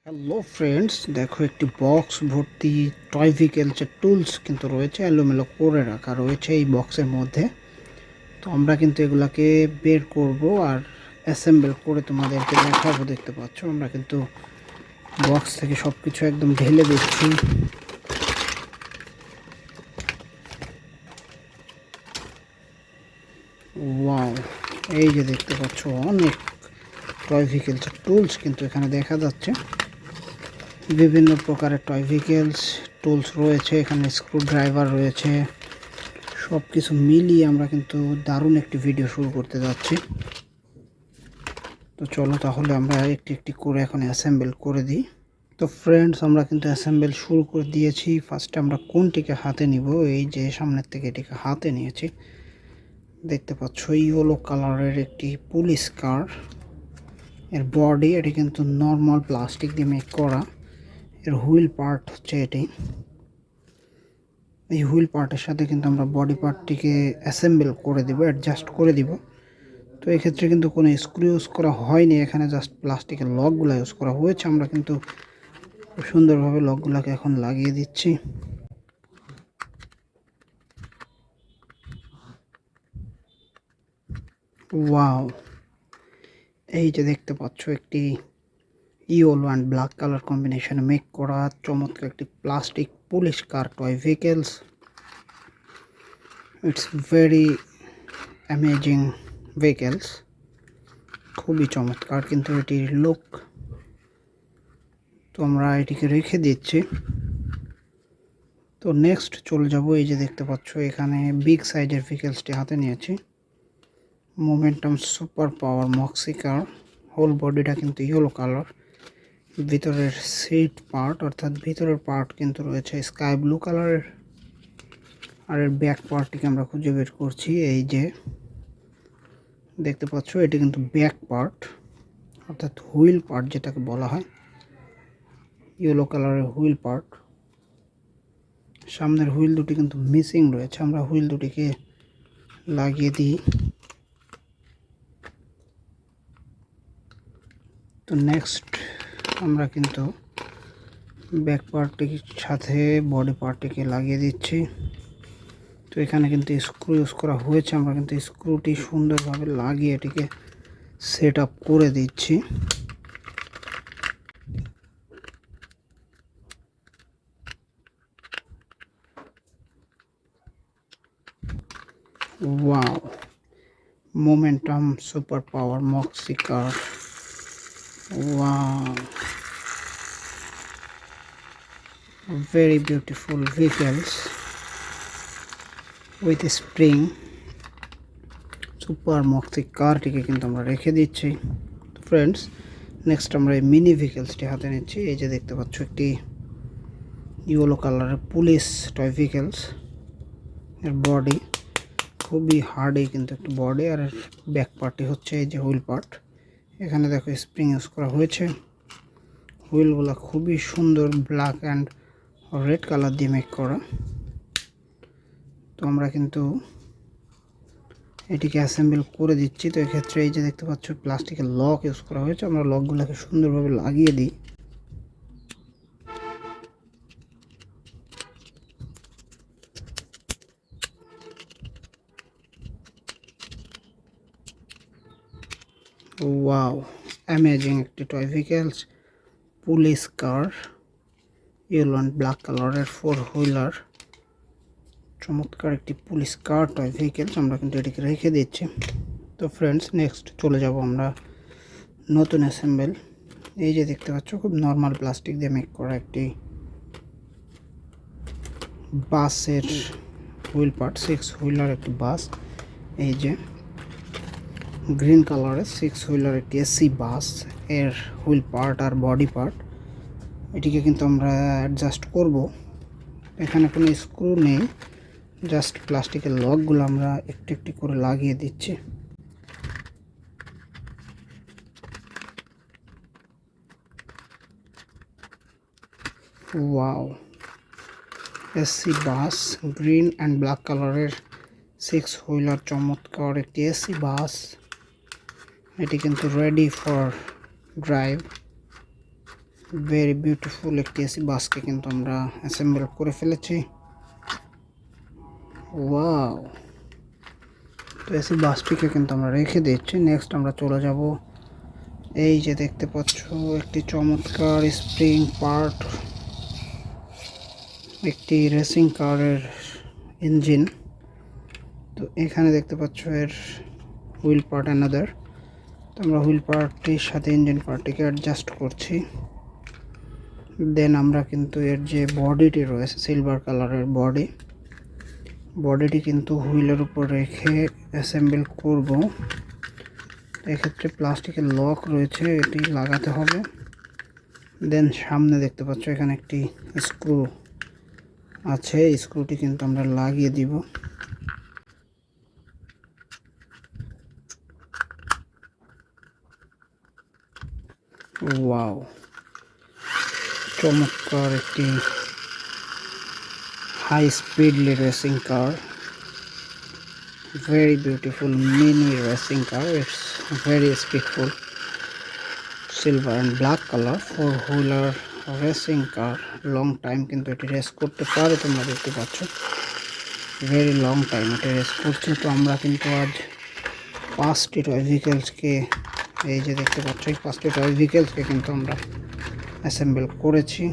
Hello friends, দেখো একটি box ভর্তি টয় ভেহিকেলসের টুলস কিন্তু রয়েছে, এলোমেলো করে রাখা রয়েছে এই বক্সের মধ্যে। তো আমরা কিন্তু এগুলাকে বের করব আর অ্যাসেম্বল করে তোমাদেরকে দেখাবো। দেখতে পাচ্ছ আমরা কিন্তু বক্স থেকে সব কিছু একদম ঢেলে দিচ্ছি। ওয়াও, এই যে দেখতে পাচ্ছ অনেক টয় ভেহিকেলসের টুলস কিন্তু এখানে দেখা যাচ্ছে। বিভিন্ন প্রকারের টয় ভেহিকেলস টুলস রয়েছে এখানে, স্ক্রু ড্রাইভার রয়েছে। সব কিছু মিলিয়ে আমরা কিন্তু দারুণ একটি ভিডিও শুরু করতে যাচ্ছি। তো চলো তাহলে আমরা একটি একটি করে এখন অ্যাসেম্বল করে দিই। তো ফ্রেন্ডস, আমরা কিন্তু অ্যাসেম্বল শুরু করে দিয়েছি। ফার্স্টে আমরা কোনটিকে হাতে নিব, এই যে সামনের থেকে এটিকে হাতে নিয়েছি। দেখতে পাচ্ছ ইয়েলো কালারের একটি পুলিশ কার। এর বডি এটি কিন্তু নর্মাল প্লাস্টিক দিয়ে মেক করা। এর হুইল পার্ট হচ্ছে এটি। এই হুইল পার্টের সাথে কিন্তু আমরা বডি পার্টটিকে অ্যাসেম্বল করে দিব, অ্যাডজাস্ট করে দিব। তো এক্ষেত্রে কিন্তু কোনো স্ক্রু ইউজ করা হয়নি, এখানে জাস্ট প্লাস্টিকের লকগুলো ইউজ করা হয়েছে। আমরা কিন্তু খুব সুন্দরভাবে লকগুলোকে এখন লাগিয়ে দিচ্ছি। ওয়াও, এই যে দেখতে পাচ্ছ একটি ইয়েলো অ্যান্ড ব্ল্যাক কালার কম্বিনেশনে মেক করা চমৎকার একটি plastic police car toy vehicles. It's very amazing vehicles, খুবই চমৎকার কিন্তু এটির লুক। তো আমরা এটিকে রেখে দিচ্ছি। তো নেক্সট চলে যাব, এই যে দেখতে পাচ্ছ এখানে বিগ সাইজের ভেহিকেলসটি হাতে নিয়েছি। মোমেন্টাম সুপার পাওয়ার মক্সি কার। হোল বডিটা কিন্তু ইয়েলো কালার। ভিতরের সিট পার্ট অর্থাৎ ভিতরের পার্ট কিন্তু রয়েছে স্কাই ব্লু কালারের। আর এর ব্যাক পার্টটিকে আমরা খুঁজে বের করছি। এই যে দেখতে পাচ্ছ এটি কিন্তু ব্যাক পার্ট অর্থাৎ হুইল পার্ট যেটাকে বলা হয়, ইয়েলো কালারের হুইল পার্ট। সামনের হুইল দুটি কিন্তু মিসিং রয়েছে, আমরা হুইল দুটিকে লাগিয়ে দিই। তো নেক্সট আমরা কিন্তু ব্যাক পার্টটির সাথে বডি পার্টটিকে লাগিয়ে দিচ্ছি। তো এখানে কিন্তু স্ক্রু ইউজ করা হয়েছে, আমরা কিন্তু স্ক্রুটি সুন্দরভাবে লাগিয়ে এটিকে সেট আপ করে দিচ্ছি। Wow, momentum super power moxie car. Wow, very beautiful vehicles with spring super moxie কারটিকে কিন্তু আমরা রেখে দিচ্ছি। তো ফ্রেন্ডস, নেক্সট আমরা এই মিনি ভেহিকেলসটি হাতে নিচ্ছি। এই যে দেখতে পাচ্ছ একটি ইয়েলো কালারের পুলিশ টয় ভেহিকেলস। এর বডি খুবই হার্ডই কিন্তু একটু বডি, আর ব্যাক পার্টটি হচ্ছে এই যে হুইল পার্ট। এখানে দেখো স্প্রিং ইউজ করা হয়েছে। হুইলগুলো খুবই সুন্দর ব্ল্যাক অ্যান্ড রেড কালার দিয়ে মেক করা। তো আমরা কিন্তু এটিকে অ্যাসেম্বল করে দিচ্ছি। তো এক্ষেত্রে এই যে দেখতে পাচ্ছ প্লাস্টিকের লক ইউজ করা হয়েছে, আমরা লকগুলোকে সুন্দরভাবে লাগিয়ে দিই। ওয়াও, অ্যামেজিং একটি toy vehicles police car, yellow and black কালারের ফোর হুইলার। চমৎকার একটি পুলিশ কার টয় ভেহিকেলস, আমরা কিন্তু এটিকে রেখে দিচ্ছি। তো ফ্রেন্ডস, নেক্সট চলে যাব আমরা নতুন অ্যাসেম্বল। এই যে দেখতে পাচ্ছ খুব নর্মাল প্লাস্টিক দিয়ে মেক করা একটি বাসের হুইল পার্ট, 6 হুইলার একটি বাস। এই যে গ্রিন কালারের 6 হুইলার একটি এসি বাস, এর হুইল পার্ট আর বডি পার্ট। এটিকে কিন্তু আমরা অ্যাডজাস্ট করব। এখানে কোনো স্ক্রু নেই, জাস্ট প্লাস্টিকের লকগুলো আমরা একটু একটু করে লাগিয়ে দিচ্ছি। Wow, AC bus, green and black কালারের 6 হুইলার চমৎকার একটি এসি বাস। এটি কিন্তু ready for drive. Very beautiful একটি এসি বাসকে কিন্তু আমরা অ্যাসেম্বল করে ফেলেছি। ওয়াও! তো এসি বাসটিকে কিন্তু আমরা রেখে দিচ্ছি। নেক্সট আমরা চলে যাব, এই যে দেখতে পাচ্ছ একটি চমৎকার স্প্রিং পার্ট, একটি রেসিং কারের ইঞ্জিন। তো এখানে দেখতে পাচ্ছ এর হুইল পার্ট অ্যানাদার। তো আমরা হুইল পার্টটির সাথে ইঞ্জিন পার্টটিকে অ্যাডজাস্ট করছি। দেন আমরা কিন্তু এর যে বডিটি রয়েছে সিলভার কালারের বডিটি কিন্তু হুইলের উপর রেখে অ্যাসেম্বল করব। এক্ষেত্রে প্লাস্টিকের লক রয়েছে, এটি লাগাতে হবে। দেন সামনে দেখতে পাচ্ছ এখানে একটি স্ক্রু আছে, স্ক্রুটি কিন্তু আমরা লাগিয়ে দিব। ওয়াও! চমৎকার একটি high speedly racing car, very beautiful mini racing car. It's very speedful, silver and black color, four wheeler racing car. long time কিন্তু এটি রেস করতে পারে, তোমরা দেখতে পাচ্ছ very long time এটি রেস করছে। তো আমরা কিন্তু আজ 5টি টয় ভেহিকলসকে, এই যে দেখতে পাচ্ছ এই 5টি টয় ভেহিকলসকে কিন্তু আমরা অ্যাসেম্বল করেছি।